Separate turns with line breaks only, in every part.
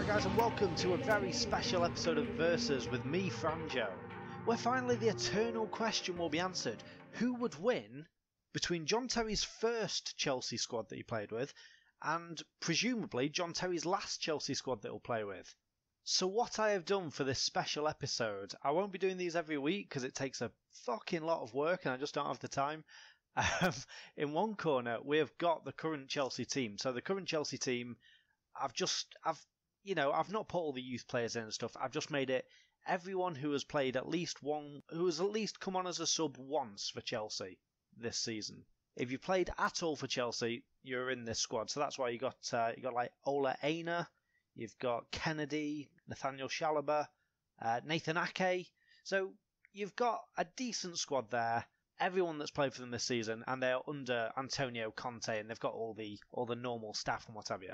guys, and welcome to a very special episode of Versus with me, Franjo, where finally the eternal question will be answered. Who would win between John Terry's first Chelsea squad that he played with and presumably John Terry's last Chelsea squad that he'll play with? So what I have done for this special episode, I won't be doing these every week because it takes a fucking lot of work and I just don't have the time. In one corner, we have got the current Chelsea team. So the current Chelsea team, I've not put all the youth players in and stuff. I've just made it everyone who has played at least one, who has at least come on as a sub once for Chelsea this season. If you played at all for Chelsea, you're in this squad. So that's why you got like Ola Aina, you've got Kennedy, Nathaniel Chalobah, Nathan Ake. So you've got a decent squad there. Everyone that's played for them this season, and they're under Antonio Conte, and they've got all the normal staff and what have you.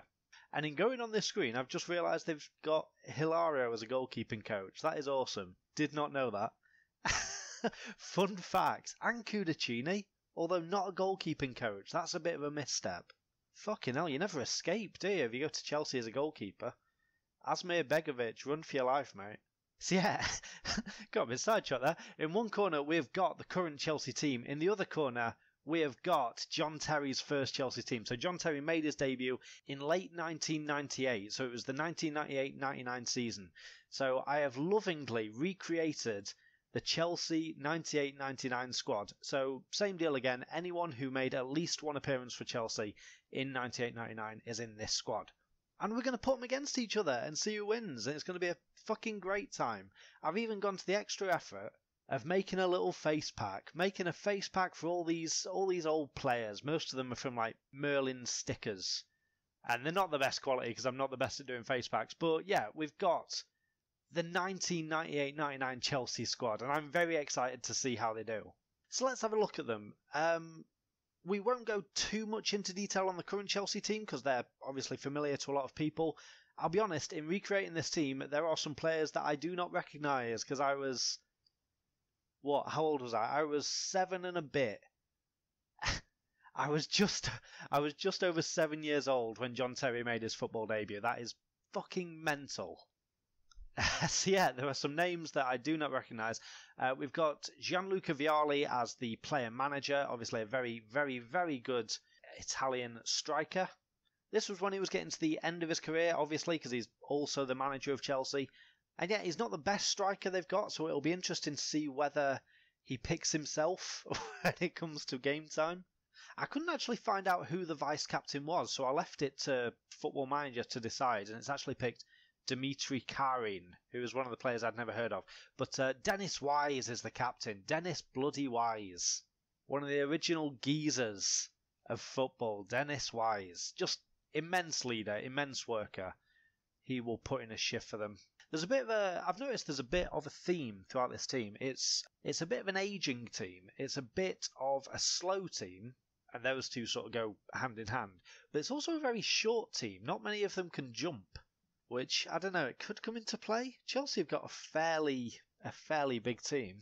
And in going on this screen, I've just realised they've got Hilario as a goalkeeping coach. That is awesome. Did not know that. Fun fact, and Kudacini, although not a goalkeeping coach, that's a bit of a misstep. Fucking hell, you never escape, do you, if you go to Chelsea as a goalkeeper? Asmir Begovic, run for your life, mate. So yeah, got me sidetracked there. In one corner, we've got the current Chelsea team. In the other corner, we have got John Terry's first Chelsea team. So John Terry made his debut in late 1998. So it was the 1998-99 season. So I have lovingly recreated the Chelsea 98-99 squad. So same deal again. Anyone who made at least one appearance for Chelsea in 98-99 is in this squad. And we're going to put them against each other and see who wins. And it's going to be a fucking great time. I've even gone to the extra effort of making a little face pack. Making a face pack for all these old players. Most of them are from like Merlin stickers. And they're not the best quality because I'm not the best at doing face packs. But yeah, we've got the 1998-99 Chelsea squad. And I'm very excited to see how they do. So let's have a look at them. We won't go too much into detail on the current Chelsea team because they're obviously familiar to a lot of people. I'll be honest, in recreating this team, there are some players that I do not recognise because I was... how old was I? I was 7 and a bit. I was just over 7 years old when John Terry made his football debut. That is fucking mental. So yeah, there are some names that I do not recognise. We've got Gianluca Vialli as the player manager, obviously a very, very, very good Italian striker. This was when he was getting to the end of his career, obviously, because he's also the manager of Chelsea. And yet he's not the best striker they've got, so it'll be interesting to see whether he picks himself when it comes to game time. I couldn't actually find out who the vice captain was, so I left it to Football Manager to decide, and it's actually picked Dimitri Karin, who was one of the players I'd never heard of. But Dennis Wise is the captain. Dennis Bloody Wise. One of the original geezers of football. Dennis Wise. Just immense leader, immense worker. He will put in a shift for them. I've noticed there's a bit of a theme throughout this team. It's a bit of an aging team. It's a bit of a slow team. And those two sort of go hand in hand. But it's also a very short team. Not many of them can jump. Which, I don't know, it could come into play. Chelsea have got a fairly big team.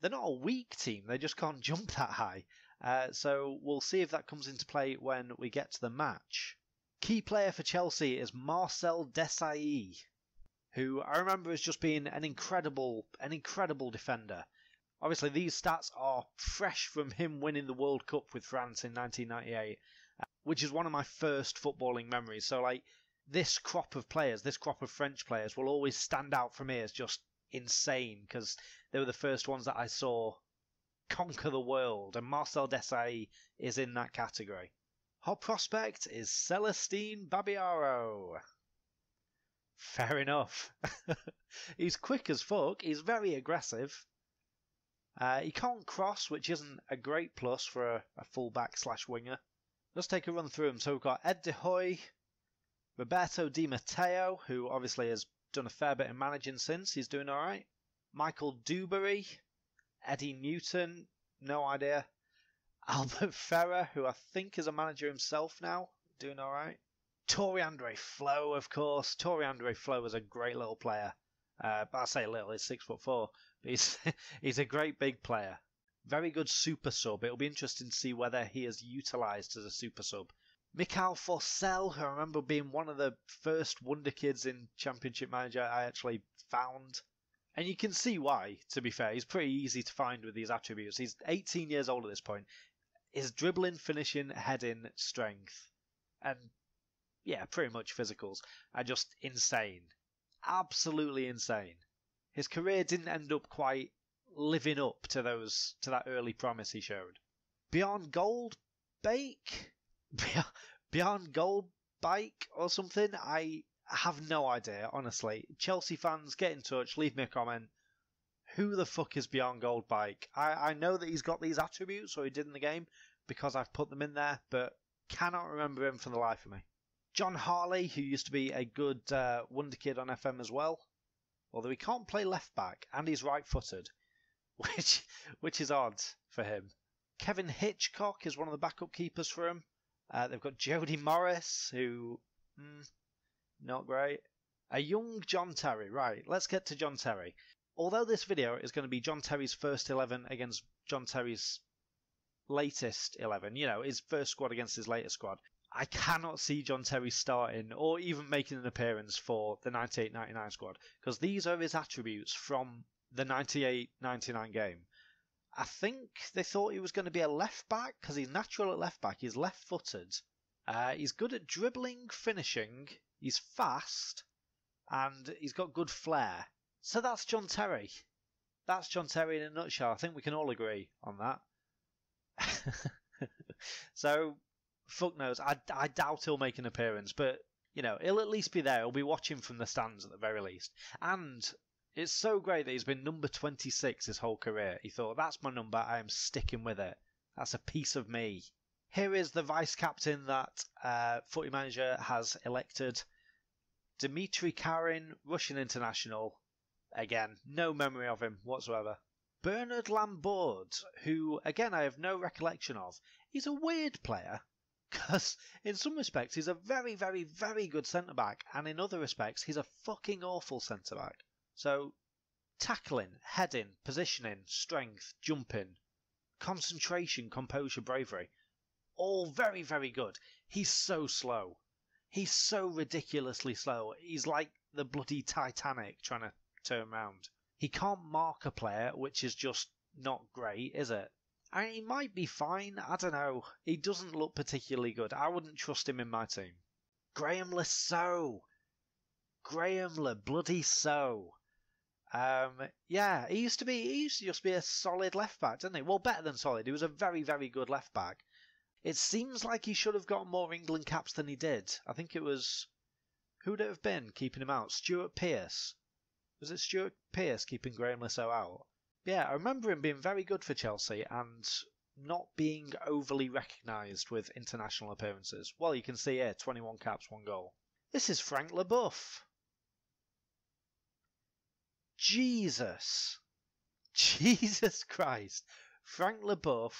They're not a weak team, they just can't jump that high. So we'll see if that comes into play when we get to the match. Key player for Chelsea is Marcel Desailly, who I remember as just being an incredible defender. Obviously, these stats are fresh from him winning the World Cup with France in 1998, which is one of my first footballing memories. So, like, this crop of French players will always stand out for me as just insane because they were the first ones that I saw conquer the world, and Marcel Desailly is in that category. Hot prospect is Celestine Babiaro. Fair enough. He's quick as fuck, he's very aggressive. He can't cross, which isn't a great plus for a full-back / winger. Let's take a run through them. So we've got Ed De Hoy, Roberto Di Matteo, who obviously has done a fair bit of managing since. He's doing alright. Michael Dewberry. Eddie Newton. No idea. Albert Ferrer, who I think is a manager himself now. Doing alright. Tore-Andre Flo, of course. Tore-Andre Flo was a great little player. But I say little, he's 6'4". But he's a great big player. Very good super sub. It'll be interesting to see whether he is utilised as a super sub. Mikhail Forsell, who I remember being one of the first wonder kids in Championship Manager I actually found. And you can see why, to be fair. He's pretty easy to find with these attributes. He's 18 years old at this point. His dribbling, finishing, heading, strength, and yeah, pretty much physicals are just insane. Absolutely insane. His career didn't end up quite living up to that early promise he showed. Beyond Goldbake? Beyond Goldbike or something? I have no idea, honestly. Chelsea fans, get in touch, leave me a comment. Who the fuck is Beyond Goldbike? I know that he's got these attributes, or he did in the game, because I've put them in there, but cannot remember him for the life of me. John Harley, who used to be a good wonder kid on FM as well, although he can't play left back, and he's right-footed, which is odd for him. Kevin Hitchcock is one of the backup keepers for him. They've got Jody Morris, who, not great. A young John Terry. Right, let's get to John Terry. Although this video is going to be John Terry's first 11 against John Terry's latest 11, you know, his first squad against his latest squad, I cannot see John Terry starting or even making an appearance for the 98-99 squad, because these are his attributes from the 98-99 game. I think they thought he was going to be a left back, because he's natural at left back. He's left-footed. He's good at dribbling, finishing. He's fast, and he's got good flair. So that's John Terry. That's John Terry in a nutshell. I think we can all agree on that. So, fuck knows. I doubt he'll make an appearance, but, you know, he'll at least be there. He'll be watching from the stands at the very least. And it's so great that he's been number 26 his whole career. He thought, that's my number, I am sticking with it. That's a piece of me. Here is the vice-captain that Footy Manager has elected. Dmitry Karin, Russian international. Again, no memory of him whatsoever. Bernard Lambourd, who, again, I have no recollection of. He's a weird player, because in some respects he's a very, very, very good centre-back, and in other respects he's a fucking awful centre-back. So, tackling, heading, positioning, strength, jumping, concentration, composure, bravery, all very, very good. He's so slow. He's so ridiculously slow. He's like the bloody Titanic trying to turn round. He can't mark a player, which is just not great, is it? I mean, he might be fine, I don't know. He doesn't look particularly good. I wouldn't trust him in my team. Graham Lasso. Graham Le Bloody So. Yeah, he used to just be a solid left back, didn't he? Well, better than solid. He was a very, very good left back. It seems like he should have got more England caps than he did. I think it was... Who would it have been keeping him out? Stuart Pearce. Was it Stuart Pearce keeping Graham Lasso out? Yeah, I remember him being very good for Chelsea and not being overly recognised with international appearances. Well, you can see here, 21 caps, 1 goal. This is Frank LeBoeuf. Jesus. Jesus Christ. Frank LeBoeuf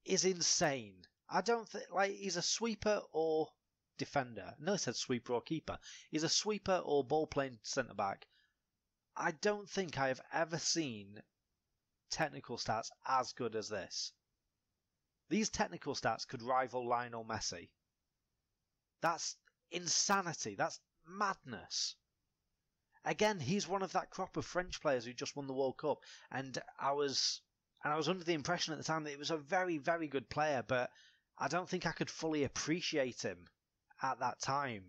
is insane. I don't think, like, he's a sweeper or defender. No, I said sweeper or keeper. He's a sweeper or ball-playing centre-back. I don't think I have ever seen technical stats as good as this. These technical stats could rival Lionel Messi. That's insanity. That's madness. Again, he's one of that crop of French players who just won the World Cup, and I was under the impression at the time that he was a very, very good player, but I don't think I could fully appreciate him at that time.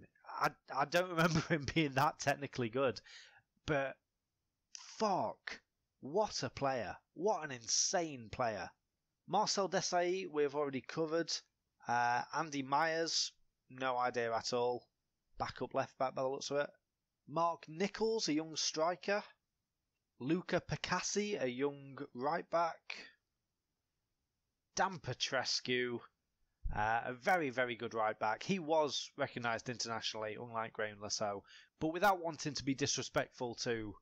I don't remember him being that technically good, but fuck, what a player. What an insane player. Marcel Desailly, we've already covered. Andy Myers, no idea at all. Backup left back by the looks of it. Mark Nichols, a young striker. Luca Picassi, a young right back. Dan Petrescu, a very, very good right back. He was recognised internationally, unlike Graham Lasso. But without wanting to be disrespectful to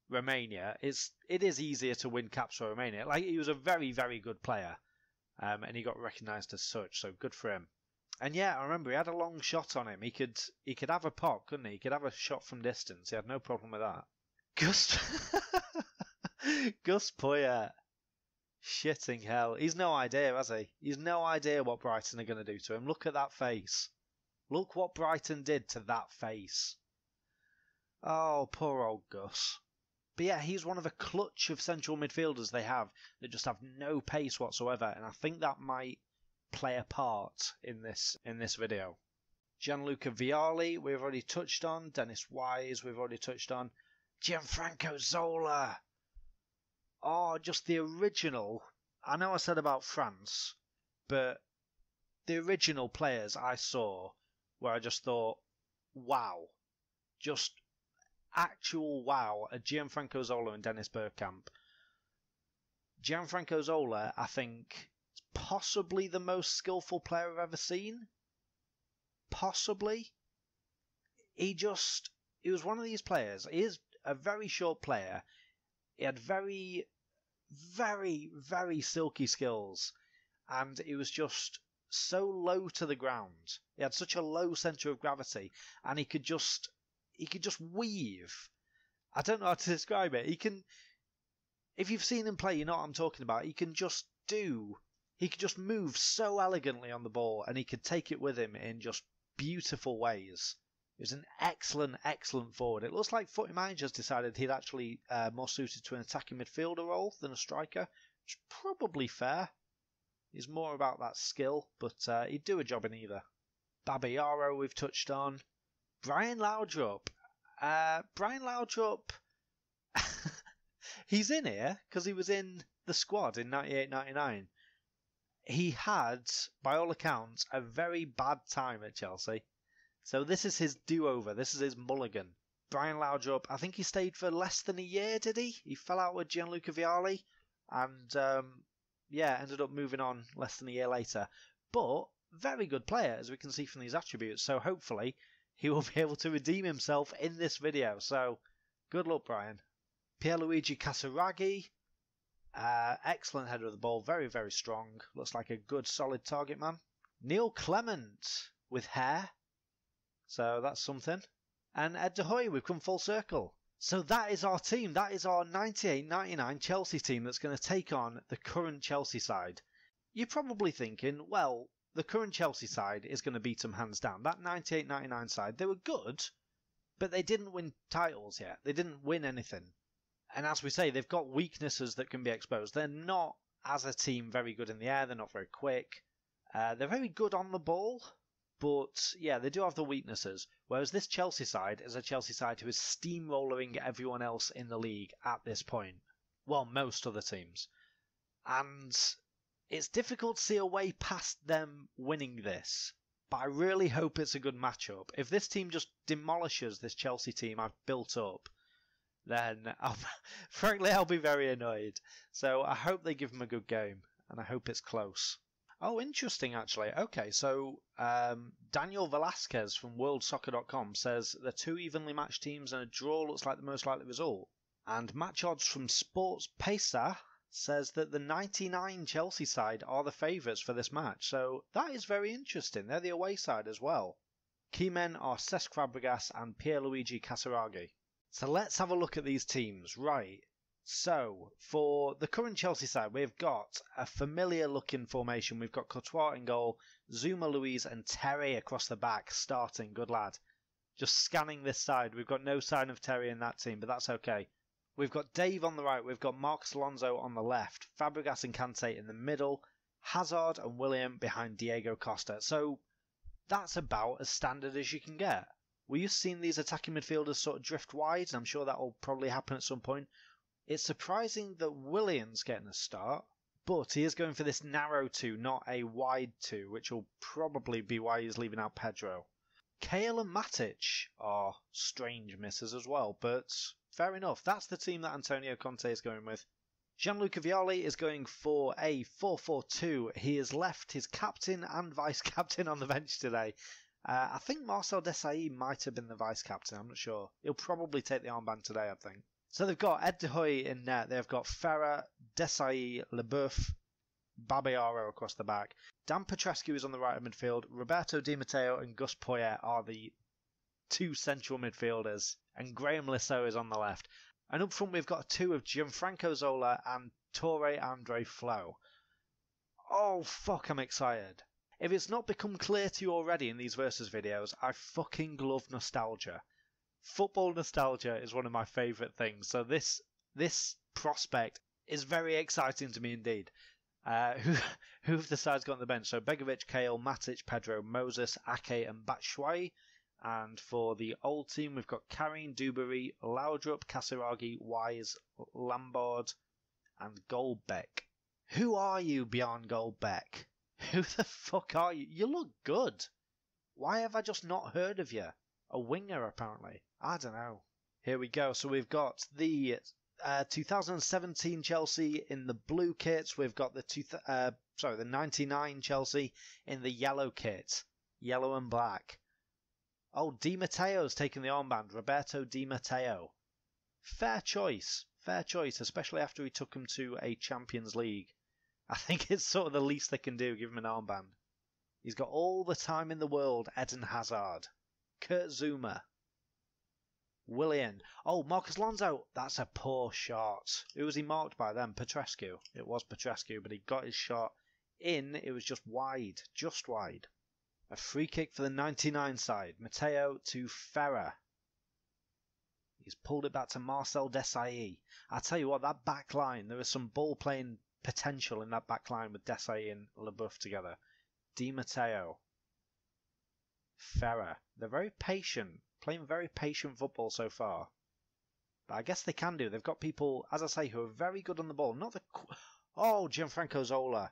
Romania, it is easier to win caps for Romania. Like, he was a very, very good player. And he got recognised as such, so good for him. And yeah, I remember he had a long shot on him. He could have a pop, couldn't he? He could have a shot from distance. He had no problem with that. Gus Poyet. Shitting hell. He's no idea, has he? He's no idea what Brighton are going to do to him. Look at that face. Look what Brighton did to that face. Oh, poor old Gus. But yeah, he's one of a clutch of central midfielders they have that just have no pace whatsoever, and I think that might play a part in this video. Gianluca Vialli, we've already touched on. Dennis Wise, we've already touched on. Gianfranco Zola. Oh, just the original. I know I said about France, but the original players I saw where I just thought, wow. Just actual wow at Gianfranco Zola and Dennis Bergkamp. Gianfranco Zola, I think, is possibly the most skillful player I've ever seen. Possibly. He was one of these players. He is a very short player. He had very, very, very silky skills. And he was just so low to the ground. He had such a low centre of gravity. And he could just weave. I don't know how to describe it. If you've seen him play, you know what I'm talking about. He could just move so elegantly on the ball, and he could take it with him in just beautiful ways. He was an excellent, excellent forward. It looks like Footy Manager's decided he'd actually more suited to an attacking midfielder role than a striker, which is probably fair. He's more about that skill, but he'd do a job in either. Babayaro we've touched on. Brian Laudrup. Brian Laudrup, he's in here because he was in the squad in 98-99. He had, by all accounts, a very bad time at Chelsea. So this is his do-over. This is his mulligan. Brian Laudrup, I think he stayed for less than a year, did he? He fell out with Gianluca Vialli and, ended up moving on less than a year later. But very good player, as we can see from these attributes. So hopefully he will be able to redeem himself in this video. So good luck, Brian. Pierluigi Casaraghi. Excellent header of the ball. Very, very strong. Looks like a good, solid target man. Neil Clement with hair. So that's something. And Ed De Hoy, we've come full circle. So that is our team. That is our 98-99 Chelsea team that's going to take on the current Chelsea side. You're probably thinking, well, the current Chelsea side is going to beat them hands down. That 98-99 side, they were good, but they didn't win titles yet. They didn't win anything. And as we say, they've got weaknesses that can be exposed. They're not, as a team, very good in the air. They're not very quick. They're very good on the ball. But, yeah, they do have the weaknesses. Whereas this Chelsea side is a Chelsea side who is steamrolling everyone else in the league at this point. Well, most other teams. And it's difficult to see a way past them winning this. But I really hope it's a good matchup. If this team just demolishes this Chelsea team I've built up, then frankly I'll be very annoyed. So I hope they give them a good game. And I hope it's close. Oh, interesting, actually. Okay, so Daniel Velasquez from WorldSoccer.com says the two evenly matched teams and a draw looks like the most likely result. And Match Odds from Sports Pesa says that the 99 Chelsea side are the favourites for this match. So that is very interesting. They're the away side as well. Key men are Cesc Fabregas and Pierluigi Casaraghi. So let's have a look at these teams. Right. So, for the current Chelsea side, we've got a familiar-looking formation. We've got Courtois in goal, Zuma, Luiz and Terry across the back, starting. Good lad. Just scanning this side. We've got no sign of Terry in that team, but that's okay. We've got Dave on the right. We've got Marcos Alonso on the left. Fabregas and Kante in the middle. Hazard and William behind Diego Costa. So, that's about as standard as you can get. We're used to seeing these attacking midfielders sort of drift wide, and I'm sure that will probably happen at some point. It's surprising that William's getting a start, but he is going for this narrow 2, not a wide 2, which will probably be why he's leaving out Pedro. Kale and Matic are strange misses as well, but fair enough. That's the team that Antonio Conte is going with. Gianluca Vialli is going for a 4-4-2. He has left his captain and vice-captain on the bench today. I think Marcel Desailly might have been the vice-captain, I'm not sure. He'll probably take the armband today, I think. So they've got Ed De Hoy in net, they've got Ferrer, Desailly, Leboeuf, Babayaro across the back. Dan Petrescu is on the right of midfield, Roberto Di Matteo and Gus Poyet are the two central midfielders, and Graham Lisseau is on the left. And up front we've got two of Gianfranco Zola and Torre Andre Flo. Oh fuck, I'm excited. If it's not become clear to you already in these Versus videos, I fucking love nostalgia. Football nostalgia is one of my favourite things, so this prospect is very exciting to me indeed. Who have the sides got on the bench? So Begovic, Kale, Matic, Pedro, Moses, Ake and Batshuayi. And for the old team, we've got Karin, Duberry, Laudrup, Kasiragi, Wise, Lambard, and Goldbeck. Who are you, Bjorn Goldbeck? Who the fuck are you? You look good. Why have I just not heard of you? A winger, apparently. I don't know. Here we go. So we've got the 2017 Chelsea in the blue kits. We've got the 99 Chelsea in the yellow kit. Yellow and black. Oh, Di Matteo's taken the armband. Roberto Di Matteo. Fair choice. Fair choice, especially after he took him to a Champions League. I think it's sort of the least they can do, give him an armband. He's got all the time in the world, Eden Hazard. Kurt Zouma. Willian. Oh, Marcus Alonso. That's a poor shot. Who was he marked by then? Petrescu. It was Petrescu, but he got his shot in. It was just wide. Just wide. A free kick for the 99 side. Matteo to Ferrer. He's pulled it back to Marcel Desailly. I tell you what, that back line, there is some ball-playing potential in that back line with Desailly and Leboeuf together. Di Matteo. Ferrer. They're very patient. Playing very patient football so far. But I guess they can do. They've got people, as I say, who are very good on the ball. Not the... Oh, Gianfranco Zola.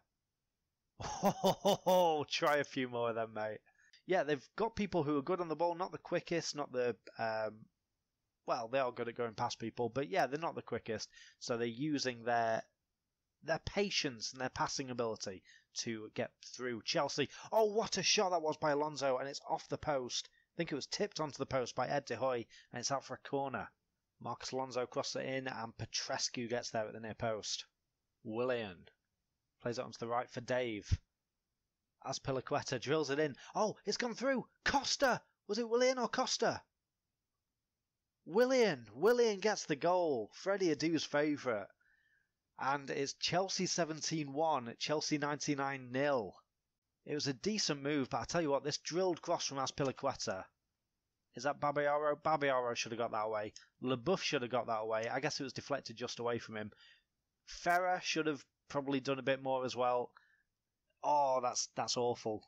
Oh, try a few more of them, mate. Yeah, they've got people who are good on the ball. Not the quickest, not the... well, they are good at going past people. But yeah, they're not the quickest. So they're using their patience and their passing ability to get through Chelsea. Oh, what a shot that was by Alonso. And it's off the post. I think it was tipped onto the post by Ed De Hoy, and it's out for a corner. Marcus Alonso crosses it in, and Petrescu gets there at the near post. Willian plays it onto the right for Dave. Azpilicueta drills it in. Oh, it's gone through. Costa! Was it Willian or Costa? Willian gets the goal. Freddie Adu's favourite. And it's Chelsea 17-1, Chelsea 99-0. It was a decent move, but I tell you what, this drilled cross from Azpilicueta. Is that Babayaro? Babayaro should have got that away. Leboeuf should have got that away. I guess it was deflected just away from him. Ferrer should have probably done a bit more as well. Oh, that's awful.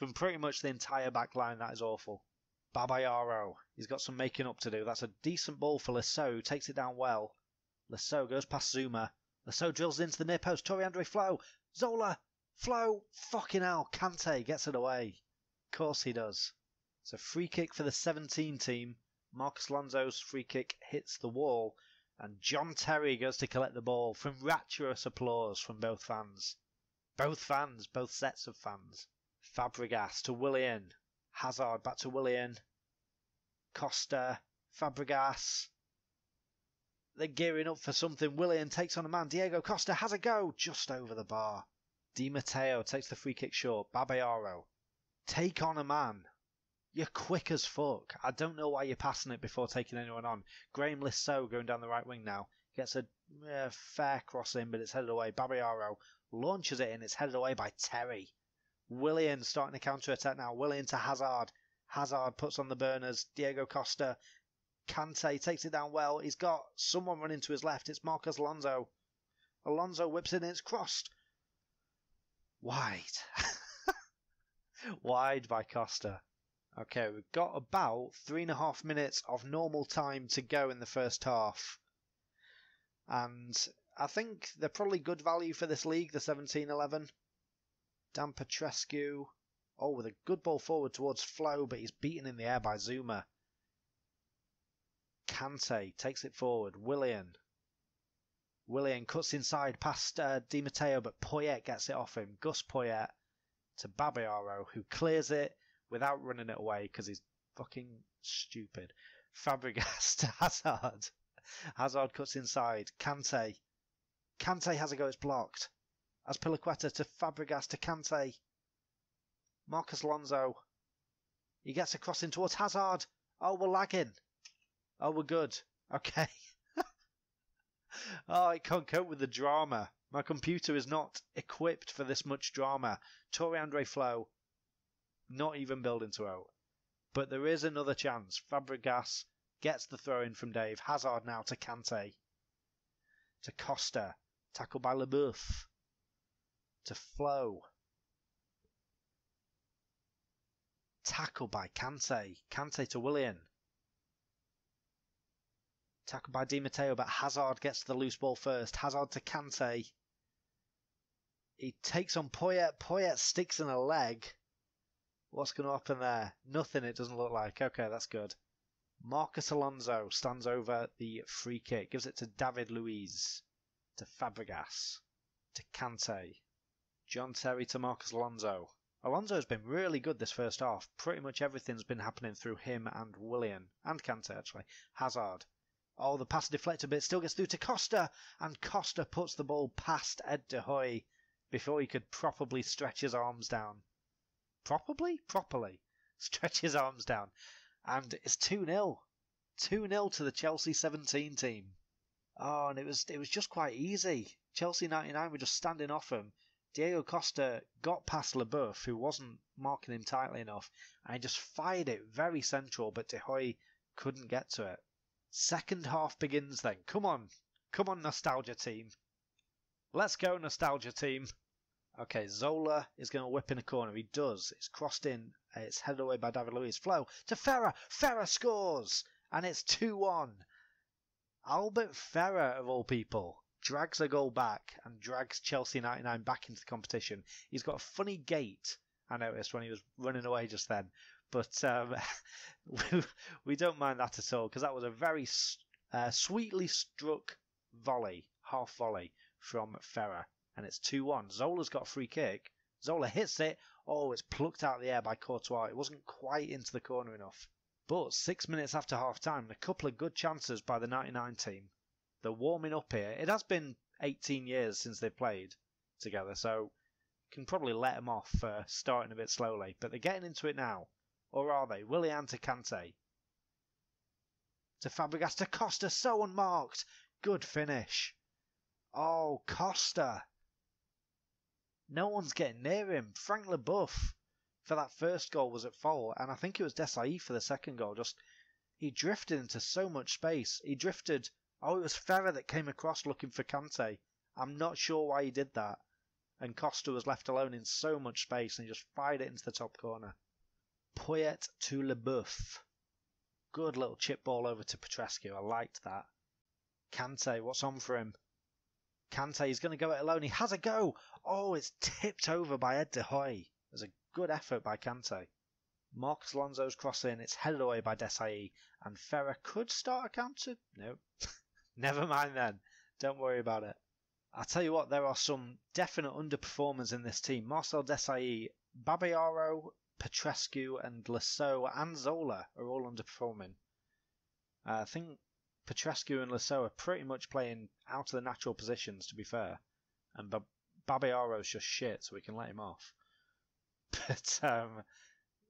From pretty much the entire back line, that is awful. Babayaro. He's got some making up to do. That's a decent ball for Lesseau. Takes it down well. Lesseau goes past Zouma. Lesseau drills into the near post. Torre Andre Flo. Zola. Flo. Fucking hell. Kante gets it away. Of course he does. It's a free kick for the 17 team. Marcus Alonso's free kick hits the wall. And John Terry goes to collect the ball from rapturous applause from both fans. Both sets of fans. Fabregas to Willian. Hazard back to Willian. Costa. Fabregas. They're gearing up for something. Willian takes on a man. Diego Costa has a go. Just over the bar. Di Matteo takes the free kick short. Babayaro. Take on a man. You're quick as fuck. I don't know why you're passing it before taking anyone on. Graham Lisseau going down the right wing now. Gets a fair cross in, but it's headed away. Babayaro launches it in. It's headed away by Terry. Willian starting to counter-attack now. Willian to Hazard. Hazard puts on the burners. Diego Costa. Kante takes it down well. He's got someone running to his left. It's Marcus Alonso. Alonso whips it in. It's crossed. Wide. Wide by Costa. Okay, we've got about 3.5 minutes of normal time to go in the first half. And I think they're probably good value for this league, the 17-11. Dan Petrescu. Oh, with a good ball forward towards Flo, but he's beaten in the air by Zouma. Kante takes it forward. Willian cuts inside past Di Matteo, but Poyet gets it off him. Gus Poyet to Babayaro, who clears it without running it away because he's fucking stupid. Fabregas to Hazard. Hazard cuts inside. Kante has a go. It's blocked. Azpilicueta to Fabregas to Kante. Marcus Alonso. He gets a cross in towards Hazard. Oh, we're lagging. Oh, we're good. Okay. Oh, it can't cope with the drama. My computer is not equipped for this much drama. Torre Andre Flo, not even building to out. But there is another chance. Fabregas gets the throw in from Dave. Hazard now to Kante. To Costa. Tackled by Leboeuf. To Flo. Tackled by Kante. Kante to Willian. Tackled by Di Matteo, but Hazard gets the loose ball first. Hazard to Kante. He takes on Poyet. Poyet sticks in a leg. What's going to happen there? Nothing, it doesn't look like. Okay, that's good. Marcus Alonso stands over the free kick. Gives it to David Luiz. To Fabregas. To Kante. John Terry to Marcus Alonso. Alonso's been really good this first half. Pretty much everything's been happening through him and Willian. And Kante, actually. Hazard. Oh, the pass deflected, but it still gets through to Costa. And Costa puts the ball past Ed de Hoy before he could properly stretch his arms down. Properly? Properly. Stretch his arms down. And it's 2-0. 2-0 to the Chelsea 17 team. Oh, and it was just quite easy. Chelsea 99 were just standing off him. Diego Costa got past Leboeuf, who wasn't marking him tightly enough, and he just fired it very central, but De Hoy couldn't get to it. Second half begins then. Come on, nostalgia team. Let's go, nostalgia team. Okay, Zola is going to whip in a corner. He does. It's crossed in. It's headed away by David Luiz. Flo to Ferrer. Ferrer scores, and it's 2-1. Albert Ferrer, of all people, drags a goal back and drags Chelsea 99 back into the competition. He's got a funny gait, I noticed, when he was running away just then. But we don't mind that at all, because that was a very sweetly struck volley, half volley from Ferrer. And it's 2-1. Zola's got a free kick. Zola hits it. Oh, it's plucked out of the air by Courtois. It wasn't quite into the corner enough. But 6 minutes after half-time, a couple of good chances by the 99 team. They're warming up here. It has been 18 years since they've played together, so can probably let them off for starting a bit slowly. But they're getting into it now. Or are they? Willian to Kante. To Fabregas to Costa. So unmarked. Good finish. Oh, Costa. No one's getting near him. Frank Leboeuf for that first goal was at fault, and I think it was Desailly for the second goal. He drifted into so much space. He drifted. Oh, it was Ferrer that came across looking for Kante. I'm not sure why he did that. And Costa was left alone in so much space, and he just fired it into the top corner. Poyet to Leboeuf. Good little chip ball over to Petrescu. I liked that. Kante, what's on for him? Kante, he's going to go it alone. He has a go. Oh, it's tipped over by Ed de Hoy. It was a good effort by Kante. Marcus Alonso's cross in. It's headed away by Desailly. And Ferrer could start a counter. No. Never mind then. Don't worry about it. I'll tell you what, there are some definite underperformers in this team. Marcel Desailly, Babayaro, Petrescu and Lasso and Zola are all underperforming. I think Petrescu and Lasso are pretty much playing out of the natural positions, to be fair. And Babayaro's just shit, so we can let him off. But,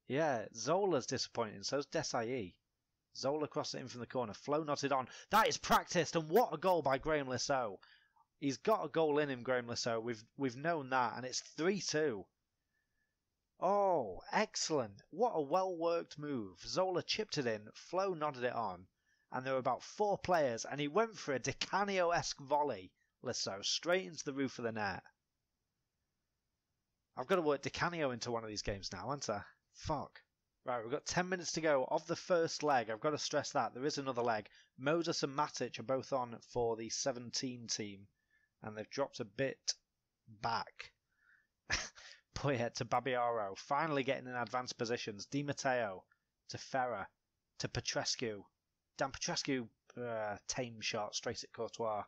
yeah, Zola's disappointing, so's Desailly. Zola crossed it in from the corner. Flo knotted on. That is practiced, and what a goal by Graham Lasso. He's got a goal in him, Graham Lasso. We've known that, and it's 3-2. Oh, excellent. What a well-worked move. Zola chipped it in, Flo nodded it on, and there were about 4 players, and he went for a Di Canio-esque volley, Lasso, straight into the roof of the net. I've got to work Di Canio into one of these games now, haven't I? Fuck. Right, we've got 10 minutes to go of the first leg. I've got to stress that. There is another leg. Moses and Matic are both on for the 17 team, and they've dropped a bit back. Poyet to Babayaro, finally getting in advanced positions. Di Matteo to Ferrer to Petrescu. Dan Petrescu, tame shot straight at Courtois.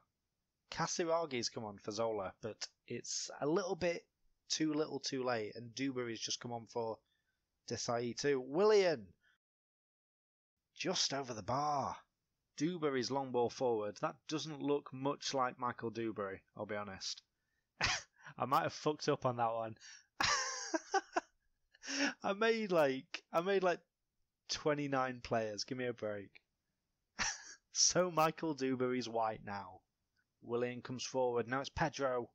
Casiragi's come on for Zola, but it's a little bit too little too late, and Duberry's just come on for Desailly too. Willian! Just over the bar. Duberry's long ball forward. That doesn't look much like Michael Duberry, I'll be honest. I might have fucked up on that one. I made like 29 players. Give me a break. So Michael Duberry's white now. Willian comes forward. Now it's Pedro.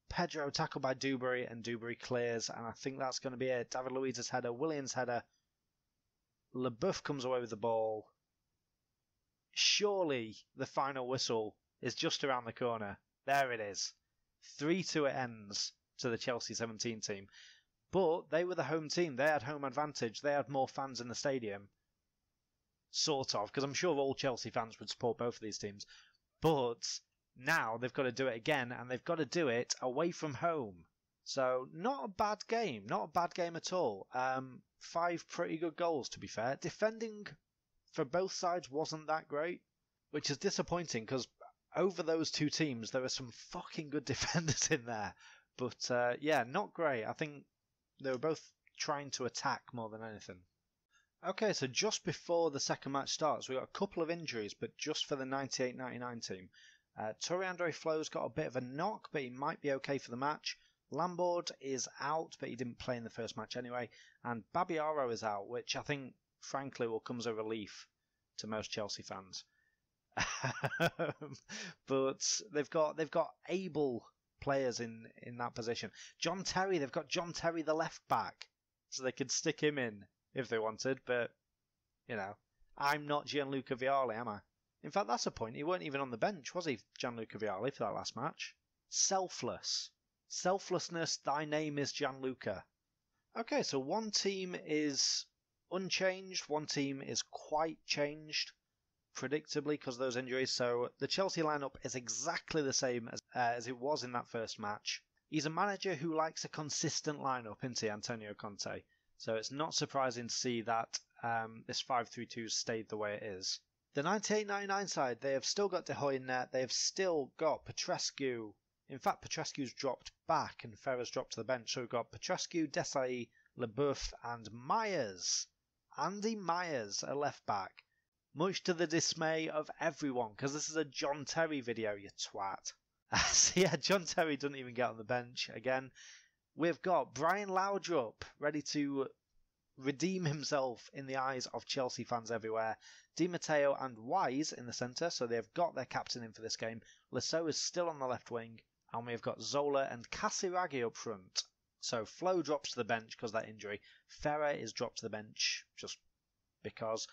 Pedro tackled by Dewberry, and Dewberry clears, and I think that's going to be it. David Luiz's header, Willian's header. LeBeuf comes away with the ball. Surely the final whistle is just around the corner. There it is. 3-2 it ends to the Chelsea 17 team. But they were the home team. They had home advantage. They had more fans in the stadium. Sort of, because I'm sure all Chelsea fans would support both of these teams. But now they've got to do it again, and they've got to do it away from home. So not a bad game. Not a bad game at all. 5 pretty good goals, to be fair. Defending for both sides wasn't that great, which is disappointing because over those two teams there are some fucking good defenders in there. But yeah, not great. I think they were both trying to attack more than anything. Okay, so just before the second match starts, we got a couple of injuries, but just for the 98-99 team. Torre-Andre Flo's got a bit of a knock, but he might be okay for the match. Lambord is out, but he didn't play in the first match anyway. And Babiaro is out, which I think, frankly, will come as a relief to most Chelsea fans. But they've got able players in that position. John Terry, they've got John Terry, the left back, so they could stick him in if they wanted. But, you know, I'm not Gianluca Vialli, am I? In fact, that's a point. He weren't even on the bench, was he, Gianluca Vialli, for that last match? Selfless. Selflessness, thy name is Gianluca. Okay, so one team is unchanged, one team is quite changed, predictably, because of those injuries. So the Chelsea lineup is exactly the same as it was in that first match. He's a manager who likes a consistent lineup, isn't he, Antonio Conte? So it's not surprising to see that this 5-3-2 stayed the way it is. The 98-99 side, they have still got De Gea in there. They have still got Petrescu. In fact, Petrescu's dropped back and Ferrer's dropped to the bench. So we've got Petrescu, Desai, Leboeuf and Myers. Andy Myers, a left back. Much to the dismay of everyone, because this is a John Terry video, you twat. So yeah, John Terry doesn't even get on the bench again. We've got Brian Laudrup ready to redeem himself in the eyes of Chelsea fans everywhere. Di Matteo and Wise in the centre, so they've got their captain in for this game. Lasso is still on the left wing, and we've got Zola and Casiraghi up front. So Flo drops to the bench because of that injury. Ferrer is dropped to the bench just because.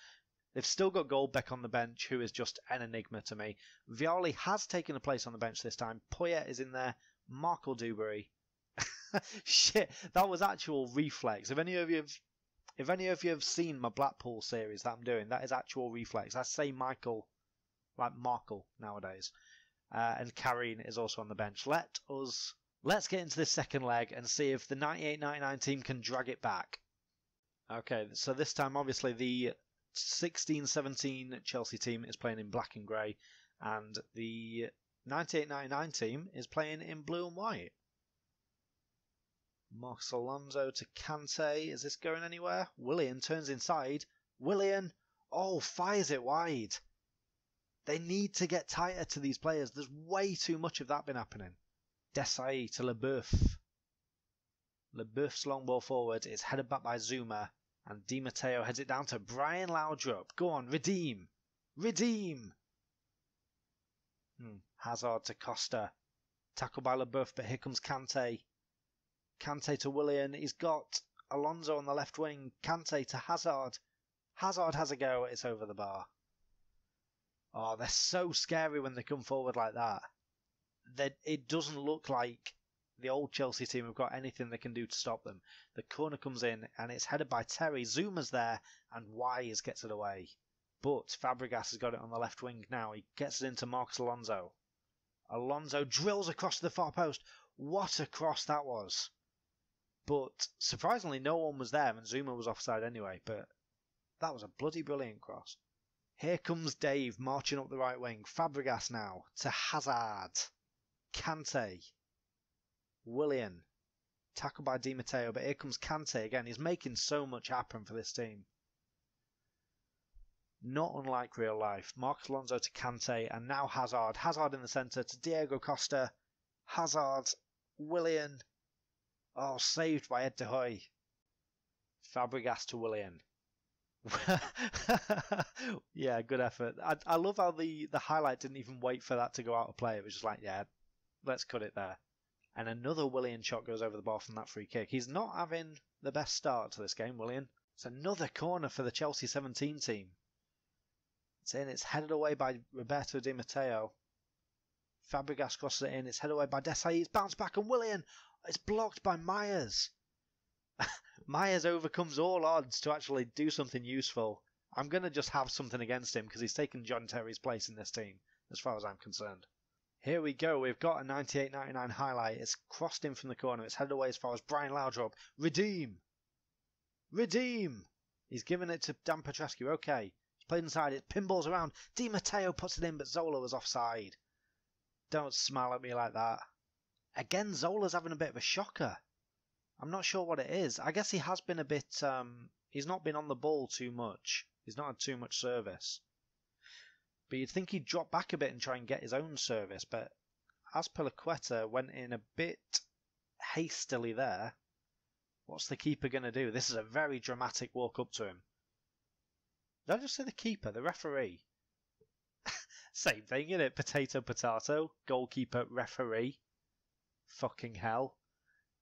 They've still got Goldbeck on the bench, who is just an enigma to me. Vialli has taken a place on the bench this time. Poyet is in there. Marco Dewberry. Shit, that was actual reflex. If any of you have seen my Blackpool series that I'm doing, that is actual reflex. I say Michael, like Markle nowadays. And Karine is also on the bench. Let's get into this second leg and see if the 98-99 team can drag it back. Okay, so this time obviously the 16-17 Chelsea team is playing in black and grey, and the 98-99 team is playing in blue and white. Marcos Alonso to Kante. Is this going anywhere? Willian turns inside. Willian, fires it wide. They need to get tighter to these players. There's way too much of that been happening. Desai to Leboeuf. Leboeuf's long ball forward is headed back by Zuma. And Di Matteo heads it down to Brian Laudrup. Go on, redeem. Redeem. Hazard to Costa. Tackled by Leboeuf, but here comes Kante. Kante to Willian. He's got Alonso on the left wing. Kante to Hazard. Hazard has a go. It's over the bar. Oh, they're so scary when they come forward like that. It doesn't look like the old Chelsea team have got anything they can do to stop them. The corner comes in and it's headed by Terry. Zuma's there and Wise gets it away. But Fabregas has got it on the left wing now. He gets it into Marcos Alonso. Alonso drills across the far post. What a cross that was. But surprisingly no one was there and Zuma was offside anyway. But that was a bloody brilliant cross. Here comes Dave marching up the right wing. Fabregas now to Hazard. Kante. Willian. Tackled by Di Matteo, but here comes Kante again. He's making so much happen for this team. Not unlike real life. Marcos Alonso to Kante, and now Hazard. Hazard in the centre to Diego Costa. Hazard. Willian. Saved by Ed De Gea. Fabregas to Willian. Yeah, good effort. I love how the highlight didn't even wait for that to go out of play. It was just like, yeah, let's cut it there. And another Willian shot goes over the bar from that free kick. He's not having the best start to this game, Willian. It's another corner for the Chelsea 17 team. It's in. It's headed away by Roberto Di Matteo. Fabregas crosses it in. It's headed away by Desai. It's bounced back and Willian. It's blocked by Myers. Myers overcomes all odds to actually do something useful. I'm going to just have something against him because he's taken John Terry's place in this team, as far as I'm concerned. Here we go. We've got a 98-99 highlight. It's crossed in from the corner. It's headed away as far as Brian Laudrup. Redeem! Redeem! He's given it to Dan Petrescu. Okay. He's played inside. It pinballs around. Di Matteo puts it in, but Zola was offside. Don't smile at me like that. Again, Zola's having a bit of a shocker. I'm not sure what it is. I guess he has been a bit... he's not been on the ball too much. He's not had too much service. But you'd think he'd drop back a bit and try and get his own service. But Azpilicueta went in a bit hastily there. What's the keeper going to do? This is a very dramatic walk up to him. Did I just say the keeper? The referee? Same thing, innit? Potato, potato. Goalkeeper, referee. Fucking hell.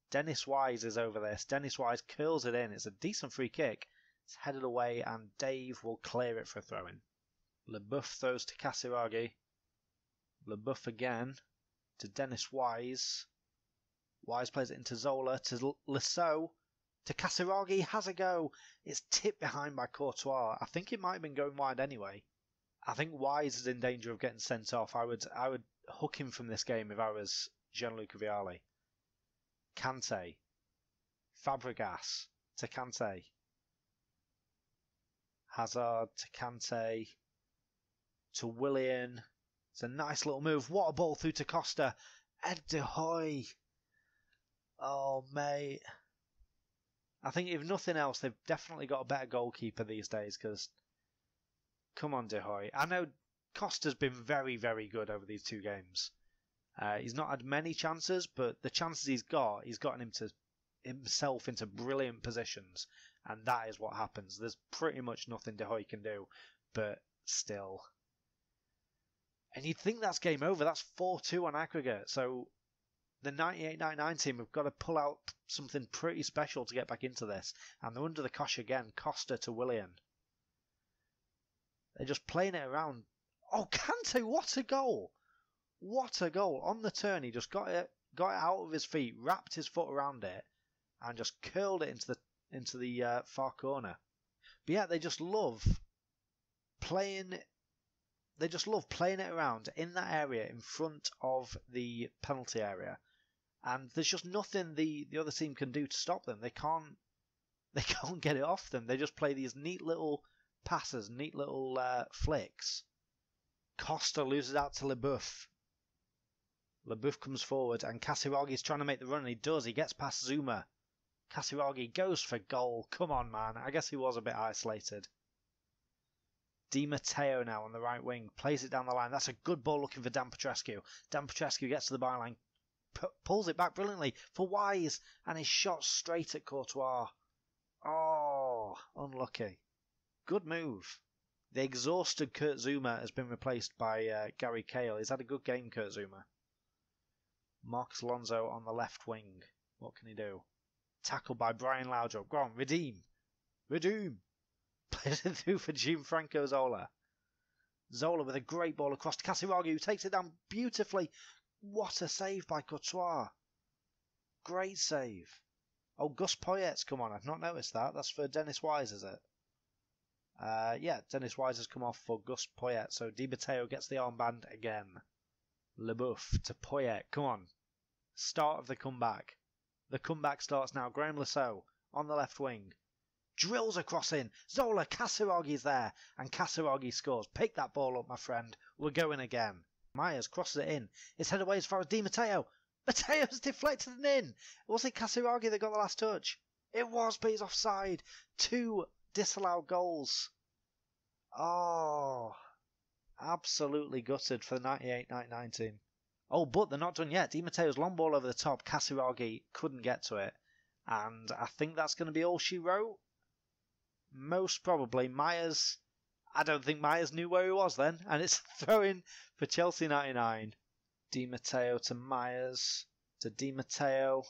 Dennis Wise is over this. Dennis Wise curls it in. It's a decent free kick. It's headed away and Dave will clear it for a throw-in. LeBoeuf throws to Casiraghi. LeBoeuf again to Dennis Wise. Wise plays it into Zola to Lasso. To Casiraghi. Has a go. It's tipped behind by Courtois. I think it might have been going wide anyway. I think Wise is in danger of getting sent off. I would hook him from this game if I was Gianluca Vialli. Kante. Fabregas to Kante. Hazard to Kante. To Willian. It's a nice little move. What a ball through to Costa. Ed De Hoy. Oh, mate. I think if nothing else, they've definitely got a better goalkeeper these days because... Come on, De Hoy. I know Costa's been very, very good over these two games. He's not had many chances, but the chances he's gotten himself into brilliant positions, and that is what happens. There's pretty much nothing De Hoy can do, but still. And you'd think that's game over. That's 4-2 on aggregate. So the 98-99 team have got to pull out something pretty special to get back into this. And they're under the cosh again. Costa to Willian. They're just playing it around. Oh, Kante, what a goal! What a goal. On the turn, he just got it out of his feet, wrapped his foot around it, and just curled it into the far corner. But yeah, they just love playing it around in that area in front of the penalty area. And there's just nothing the other team can do to stop them. They can't get it off them. They just play these neat little passes, neat little flicks. Costa loses out to LeBoeuf. LeBoeuf comes forward and Casiraghi's trying to make the run and he does. He gets past Zuma. Casiraghi goes for goal. Come on, man. I guess he was a bit isolated. Di Matteo now on the right wing. Plays it down the line. That's a good ball looking for Dan Petrescu. Dan Petrescu gets to the byline. Pulls it back brilliantly for Wise. And his shot straight at Courtois. Oh, unlucky. Good move. The exhausted Kurt Zouma has been replaced by Gary Cahill. He's had a good game, Kurt Zouma. Marcos Alonso on the left wing. What can he do? Tackled by Brian Laudrup. Go on, redeem. Redeem. Plays it through for Gianfranco Zola. Zola with a great ball across to Casiraghi, who takes it down beautifully. What a save by Courtois. Great save. Oh, Gus Poyet's come on. I've not noticed that. That's for Dennis Wise, is it? Yeah, Dennis Wise has come off for Gus Poyet. So Di Matteo gets the armband again. LeBoeuf to Poyet. Come on. Start of the comeback. The comeback starts now. Graham Lasso on the left wing. Drills a cross in. Zola, Casiraghi's there. And Casiraghi scores. Pick that ball up, my friend. We're going again. Myers crosses it in. It's headed away as far as Di Matteo. Matteo's deflected it in. Was it Casiraghi that got the last touch? It was, but he's offside. 2 disallowed goals. Oh, absolutely gutted for the 98-99 team. Oh, but they're not done yet. Di Matteo's long ball over the top. Casiraghi couldn't get to it. And I think that's going to be all she wrote. most probably Myers. I don't think Myers knew where he was then, and it's throwing for Chelsea 99. Di Matteo to Myers to Di Matteo,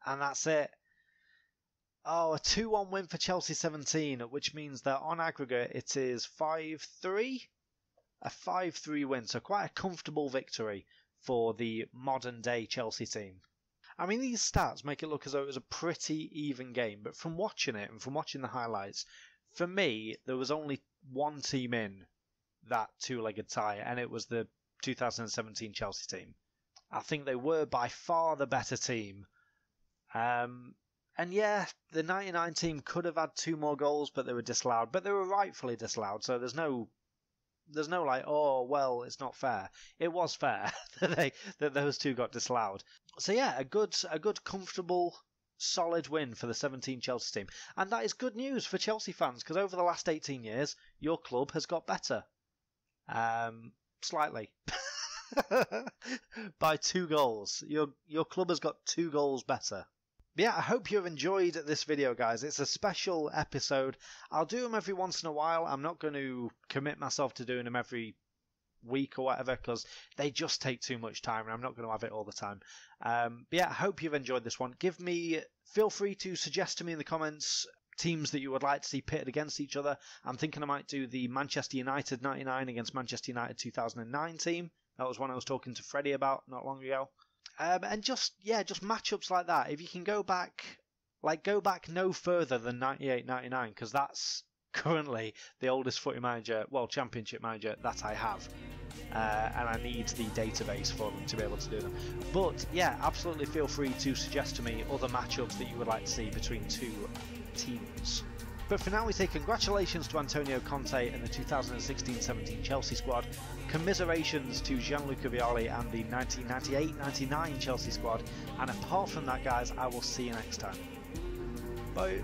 and that's it. Oh, a 2-1 win for Chelsea 17, which means that on aggregate it is 5-3. A 5-3 win, so quite a comfortable victory for the modern day Chelsea team. I mean, these stats make it look as though it was a pretty even game, but from watching it and from watching the highlights, for me, there was only one team in that two-legged tie, and it was the 2017 Chelsea team. I think they were by far the better team. And yeah, the 99 team could have had 2 more goals, but they were disallowed. But they were rightfully disallowed, so there's no like, oh, well, it's not fair. It was fair that those 2 got disallowed. So yeah, a good, comfortable, solid win for the 17 Chelsea team. And that is good news for Chelsea fans, because over the last 18 years, your club has got better. Slightly. By 2 goals. Your club has got 2 goals better. But yeah, I hope you've enjoyed this video, guys. It's a special episode. I'll do them every once in a while. I'm not going to commit myself to doing them every week or whatever, because they just take too much time, and I'm not going to have it all the time. But yeah, I hope you've enjoyed this one. Feel free to suggest to me in the comments teams that you would like to see pitted against each other. I'm thinking I might do the Manchester United 99 against Manchester United 2009 team. That was one I was talking to Freddie about not long ago. And just matchups like that. If you can go back no further than 98-99, because that's currently the oldest footy manager, well, championship manager that I have. And I need the database for them to be able to do them. But yeah, absolutely feel free to suggest to me other matchups that you would like to see between 2 teams. But for now, we say congratulations to Antonio Conte and the 2016-17 Chelsea squad, commiserations to Gianluca Vialli and the 1998-99 Chelsea squad, and apart from that, guys, I will see you next time. Bye.